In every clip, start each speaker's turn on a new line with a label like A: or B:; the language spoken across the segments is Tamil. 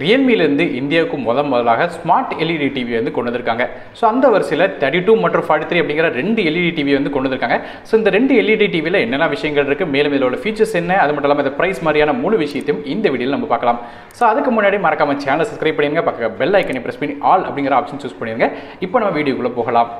A: Realme இருந்து இந்தியாவுக்கு முதலாக ஸ்மார்ட் LED டிவி வந்து கொண்டு வந்திருக்காங்க. ஸோ அந்த வரிசையில் 32 மற்றும் 43 அப்படிங்கிற ரெண்டு LED டிவி வந்து கொண்டு வந்திருக்காங்க. ஸோ இந்த ரெண்டு LED டிவியில் என்னென்ன விஷயங்கள் இருக்குது, மேலும் இதோட ஃபீச்சர்ஸ் என்ன, அது மட்டும் இல்லாமல் இந்த ப்ரைஸ் மாதிரியான முழு விஷயத்தையும் இந்த வீடியோவில் நம்ம பார்க்கலாம். ஸோ அதுக்கு முன்னாடி மறக்காம சேனலை சப்ஸ்கிரைப் பண்ணிடுங்க, பக்கம் பெல் ஐக்கனை ப்ரெஸ் பண்ணி ஆல் அப்படிங்கிற ஆப்ஷன் சூஸ் பண்ணிடுங்க. இப்போ நம்ம வீடியோக்குள்ளே போகலாம்.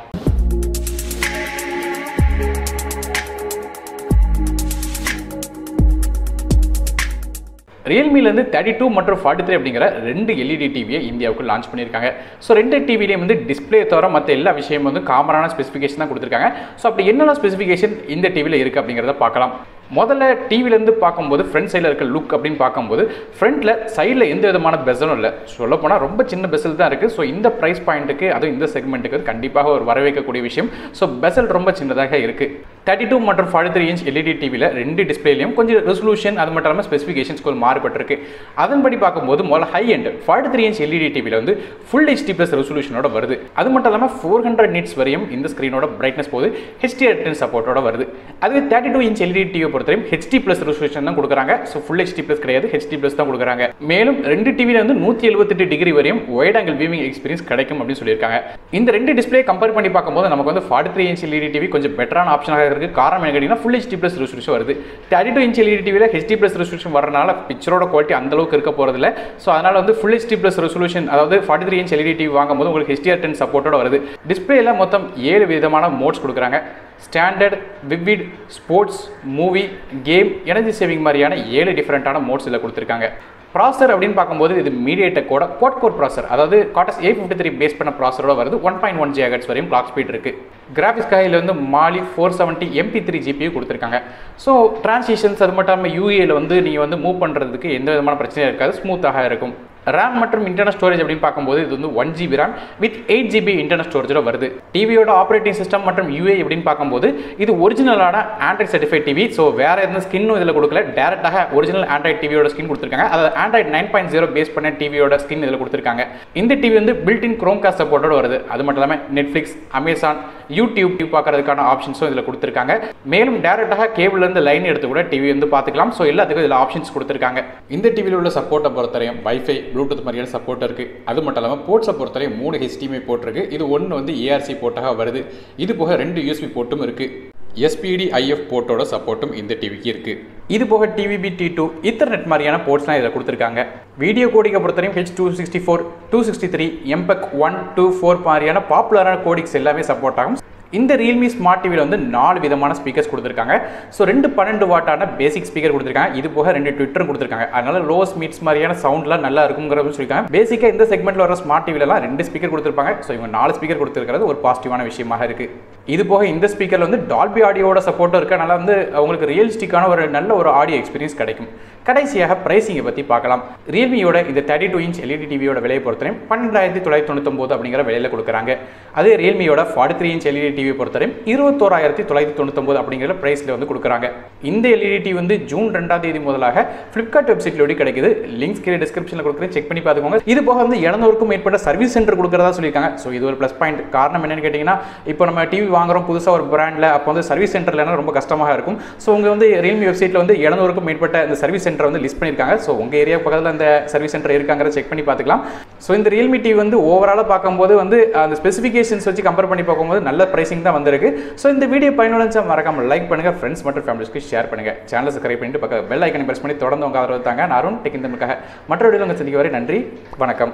A: Realme-லேருந்து 32 மற்றும் 43 அப்படிங்கிற ரெண்டு LED டிவியை இந்தியாவுக்கு லான்ச் பண்ணியிருக்காங்க. ஸோ ரெண்டு டிவிலையும் வந்து டிஸ்பிளே தவிர மற்ற எல்லா விஷயமும் வந்து காமனான ஸ்பெசிஃபிகேஷன் தான் கொடுத்துருக்காங்க. ஸோ அப்படி என்னென்ன ஸ்பெசிஃபிகேஷன் இந்த டிவியில் இருக்குது அப்படிங்கிறத பார்க்கலாம். முதல்ல டிவிலேருந்து பார்க்கும்போது ஃப்ரண்ட் சைடில் இருக்க லுக் அப்படின்னு பார்க்கும்போது ஃப்ரண்ட்டில் சைடில் எந்த விதமான பெசலும் இல்லை. சொல்லப்போனால் ரொம்ப சின்ன பெசல் தான் இருக்குது. ஸோ இந்த ப்ரைஸ் பாயிண்ட்டுக்கு அதுவும் இந்த செக்மெண்ட்டுக்கு கண்டிப்பாக ஒரு வரவேற்கக்கூடிய விஷயம். ஸோ பெசல் ரொம்ப சின்னதாக இருக்குது. 32 மற்றும் 43 இன்ச் LED டிவியில் ரெண்டு டிஸ்பிளேலையும் கொஞ்சம் ரெசல்யூஷன் அது மட்டும் இல்லாமல் ஸ்பெசிஃபிகேஷன்ஸ் கொஞ்சம் மாறுபட்டிருக்கு. அதன்படி பார்க்கும்போது முதல்ல ஹை எண்ட் 43 இன்ச் LED டிவியில் வந்து ஃபுல் HD+ ரெசல்யூஷனோட வருது. அது மட்டும் இல்லாமல் 400 நிட்ஸ் வரையும் இந்த ஸ்க்ரீனோட பிரைட்னஸ் போது HDR10 சப்போர்ட்டோட வருது. அதுவே 32 இன்ச் LED டிவி பொறுத்தவரையும் HD+ ரெசல்யூஷன் தான் கொடுக்குறாங்க. ஸோ ஃபுல் HD+ கிடையாது, HD+ தான் கொடுக்குறாங்க. மேலும் ரெண்டு டிவியில் வந்து 178 டிகிரி வரையும் வைட் ஆங்கிள் வியூவிங் எக்ஸ்பீரியன்ஸ் கிடைக்கும் அப்படின்னு சொல்லியிருக்காங்க. இந்த ரெண்டு டிஸ்பிளே கம்பேர் பண்ணி பார்க்கும்போது நமக்கு வந்து 43 இன்ச் LED டிவி கொஞ்சம் பெட்டரான ஆப்ஷனாக இருக்குது. காரணம் என்ன கேட்டிங்கன்னா ஃபுல் HD+ ரெசல்யூஷன் வருது. 32 இன்ச் LED டிவியில் HD+ ரெசல்யூஷன் வரனால பிக்சரோட குவாலிட்டி அந்த அளவுக்கு இருக்க போகிறதில்ல. ஸோ அதனால் வந்து ஃபுல் HD+ ரெசல்யூஷன் அதாவது 43 இன்ச் LED டிவி வாங்கும்போது உங்களுக்கு HDR10 சப்போர்ட்டோட வருது. டிஸ்பிளேல மொத்தம் 7 விதமான மோட்ஸ் கொடுக்குறாங்க. Standard, vivid, sports, movie, game, energy saving மாதிரியான 7 டிஃப்ரெண்ட்டான மோட்ஸ் இதில் கொடுத்துருக்காங்க. ப்ராசர் அப்படின்னு பார்க்கும்போது இது மீடியேடெக்கோட குவாட் கோர் ப்ராசர், அதாவது Cortex A53 பேஸ் பண்ண ப்ராசரோட வருது. 1.1 GHz வரையும் கிளாக் ஸ்பீட் இருக்குது. கிராஃபிக்ஸ் காயில் வந்து Mali 470 MP3 GPU கொடுத்துருக்காங்க. ஸோ டிரான்சிஷன்ஸ் அது மட்டும் இல்லாமல் UAல வந்து நீங்கள் வந்து மூவ் பண்ணுறதுக்கு எந்த விதமான பிரச்சனையும் இருக்காது, ஸ்மூத்தாக இருக்கும். RAM மற்றும் இன்டர்னல் ஸ்டோரேஜ் அப்படின்னு பார்க்கும்போது இது வந்து 1 GB RAM with 8 GB internal ஸ்டோரேஜோட வருது. டிவியோட ஆப்ரேட்டிங் சிஸ்டம் மற்றும் UA அப்படின்னு பார்க்கும்போது இது ஒரிஜினலான ஆண்ட்ராய்ட் சர்டிஃபைட் டிவி. ஸோ வேற எந்த ஸ்கின்னும் இதில் கொடுக்கல, டேரெக்டாக ஒரிஜினல் ஆண்ட்ராய்ட் டிவியோட ஸ்கின் கொடுத்துருக்காங்க. அதாவது ஆண்ட்ராய்ட் 9.0 பேஸ் பண்ண டிவியோட ஸ்கின் இதில் கொடுத்துருக்காங்க. இந்த டிவி வந்து பில்ட்-இன் குரோம்காஸ்ட் சப்போர்ட்டோட வருது. அது மட்டும் இல்லாமல் நெட்ஃப்ளிக்ஸ், அமேசான், யூடியூப் பார்க்கறதுக்கான ஆப்ஷன்ஸும் இதில் கொடுத்துருக்காங்க. மேலும் டேரெக்டாக கேபிள்லேருந்து லைன் எடுத்து கூட டிவி வந்து பார்த்துக்கலாம். ஸோ எல்லாத்துக்கும் இதில் ஆப்ஷன்ஸ் கொடுத்துருக்காங்க. இந்த டிவியில் உள்ள சப்போர்ட்டை பொறுத்தவரையும் வைஃபை, ப்ளூடூத் மாதிரியான சப்போர்ட் இருக்குது. அது மட்டும் இல்லாமல் போர்ட்ஸை பொறுத்தவரையும் 3 HDMI போர்ட் இருக்குது. இது ஒன்று வந்து ARC போர்ட்டாக வருது. இது போக 2 USB போர்ட்டும் இருக்குது. SPD IF போர்ட்டோட சப்போர்ட்டும் இந்த டிவிக்கு இருக்குது. இது போக TVB T2 ஈத்தர்நெட் மாதிரியான போர்ட்ஸ்லாம் இதில் கொடுத்துருக்காங்க. வீடியோ கோடிங்கை பொறுத்தவரையும் H264, 263, MPEG 1, 2, 4 மாதிரியான பாப்புலரான கோடிங்ஸ் எல்லாமே சப்போர்ட் ஆகும். இந்த Realme ஸ்மார்ட் டிவியில் வந்து 4 விதமான ஸ்பீக்கர்ஸ் கொடுத்துருக்காங்க. ஸோ 2 12 வாட்டான பேசிக் ஸ்பீக்கர் கொடுத்துருக்காங்க. இது போக 2 ட்விட்டரும் கொடுத்துருக்காங்க. அதனால லோஸ் மீட்ஸ் மாதிரியான சவுண்ட்லாம் நல்லா இருக்குங்கிறது சொல்லியிருக்காங்க. பேசிக்காக இந்த செக்மெண்ட்டில் வர ஸ்மார்ட் டிவிலலாம் 2 ஸ்பீக்கர் கொடுத்துருப்பாங்க. ஸோ இவங்க 4 ஸ்பீக்கர் கொடுத்துருக்கிறது ஒரு பாசிட்டிவான விஷயமாக இருக்குது. இது போக இந்த ஸ்பீக்கரில் வந்து டால்பி ஆடியோட சப்போர்ட்டும் இருக்குது. அதனால் வந்து உங்களுக்கு ரியலிஸ்டிக்கான ஒரு நல்ல ஒரு ஆடியோ எக்ஸ்பீரியன்ஸ் கிடைக்கும். கடைசியாக ப்ரைஸிங்கை பற்றி பார்க்கலாம். Realmeயோட இந்த 32 இன்ச் LED டிவியோட விலையை பொறுத்தவரையும் 12,999 அப்படிங்கிற விலையில் கொடுக்குறாங்க. அதே Realmeயோட 43 இன்ச் LED டிவியை பொறுத்தவரையும் 21,999 அப்படிங்கிற ப்ரைஸில் வந்து கொடுக்குறாங்க. இந்த LED டிவி வந்து ஜூன் 2ஆம் தேதி முதலாக ஃப்ளிப்கார்ட் வெப்சைட்லோடு கிடைக்குது. லிங்க்ஸ் கீழே டிஸ்கிரிப்ஷனில் கொடுக்குறேன், செக் பண்ணி பார்த்துக்கோங்க. இது போக வந்து 700க்கும் மேற்பட்ட சர்வீஸ் சென்டர் கொடுக்குறதா சொல்லியிருக்காங்க. ஸோ இது ஒரு ப்ளஸ் பாயிண்ட். காரணம் என்னன்னு கேட்டிங்கன்னா, இப்போ நம்ம டிவி வாங்குறோம் புதுசாக ஒரு பிராண்டில், அப்போ வந்து சர்வீஸ் சென்டர்லாம் ரொம்ப கஷ்டமாக இருக்கும். ஸோ உங்க வந்து Realme வெப்சைட்டில் வந்து 700க்கும் மேற்பட்ட இந்த சர்வீஸ் சென்டர் வந்து லிஸ்ட் பண்ணியிருக்காங்க. ஸோ உங்கள் ஏரியா பக்கத்தில் அந்த சர்வீஸ் சென்டர் இருக்காங்கிறத செக் பண்ணி பார்த்துக்கலாம். ஸோ இந்த Realme டிவி வந்து ஓவராலாக பார்க்கும்போது வந்து அந்த ஸ்பெசிஃபிகேஷன்ஸ் வச்சு கம்பேர் பண்ணி பார்க்கும்போது நல்ல ப்ரைசிங் தான் வந்திருக்கு. ஸோ இந்த வீடியோ பயனுள்ள மறக்காம லைக் பண்ணுங்கள், ஃப்ரெண்ட்ஸ் மற்றும் ஃபேமிலிஸ்க்கு ஷேர் பண்ணுங்கள். சேனலை சப்ஸ்கிரைப் பண்ணிட்டு பக்கம் பெல் ஐக்கனை பிரஸ் பண்ணி தொடர்ந்து உங்கள் ஆதரவு தாங்க. நான் அருண் டெக் இந்த மற்ற வீடியோவில் உங்கள் சந்திக்க வரை நன்றி, வணக்கம்.